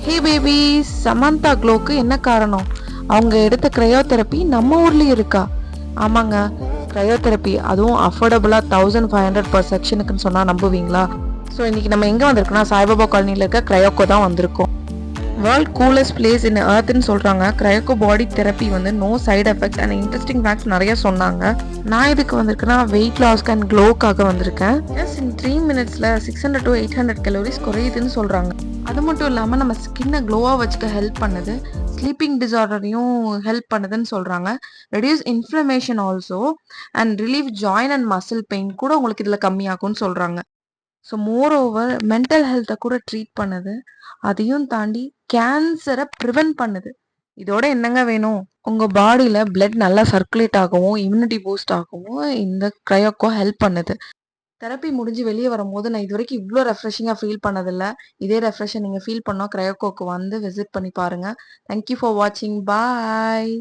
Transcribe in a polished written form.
Hey baby, Samantha க்ளோக்கு என்ன காரணம்? அவங்க எடுத்த கிரையோதெரப்பி நம்ம ஊர்லேயும் இருக்கா? ஆமாங்க, கிரையோதெரப்பி அதுவும் அஃபோர்டபுளாக 1500 பர் செக்ஷனுக்குன்னு சொன்னால் நம்புவீங்களா? ஸோ இன்றைக்கி நம்ம எங்கே வந்திருக்கோம்னா சாய்பாபா காலனியில் இருக்க கிரையோக்கோ தான் வந்திருக்கோம். வேர்ல்ட் கூலஸ்ட் பிளேஸ் இன் எர்த்னு சொல்கிறாங்க. கிரையோக்கோ பாடி தெரப்பி வந்து no side effects and interesting facts நிறைய சொன்னாங்க. நான் இதுக்கு வந்திருக்கேன்னா வெயிட் லாஸ்க்கு அண்ட் க்ளோக்காக வந்திருக்கேன். ஜஸ்ட் இன் 3 மினிட்ஸில் 600 to 800 கலோரிஸ் குறையுதுன்னு சொல்கிறாங்க. அது மட்டும் இல்லாமல் நம்ம ஸ்கின்னை க்ளோவாக வச்சுக்க ஹெல்ப் பண்ணுது, ஸ்லீப்பிங் டிஸார்டரையும் ஹெல்ப் பண்ணுதுன்னு சொல்கிறாங்க. Reduce inflammation also and relieve join and muscle pain கூட உங்களுக்கு இதில் கம்மியாகும்னு சொல்கிறாங்க. ஸோ மோர் ஓவர் மென்டல் ஹெல்த்தை கூட ட்ரீட் பண்ணுது. அதையும் தாண்டி கேன்சரை ப்ரிவென்ட் பண்ணுது. இதோட என்னங்க வேணும்? உங்கள் பாடியில் பிளட் நல்லா சர்க்குலேட் ஆகவும் இம்யூனிட்டி பூஸ்ட் ஆகவும் இந்த கிரையோக்கோ ஹெல்ப் பண்ணுது. தெரப்பி முடிஞ்சு வெளியே வரும்போது நான் இது வரைக்கும் இவ்வளோ ரெஃப்ரெஷிங்காக ஃபீல் பண்ணதில்லை. இதே ரெஃப்ரெஷை நீங்கள் ஃபீல் பண்ணோம் கிரையோக்கோக்கு வந்து விசிட் பண்ணி பாருங்கள். தேங்க்யூ ஃபார் வாட்சிங். பாய்.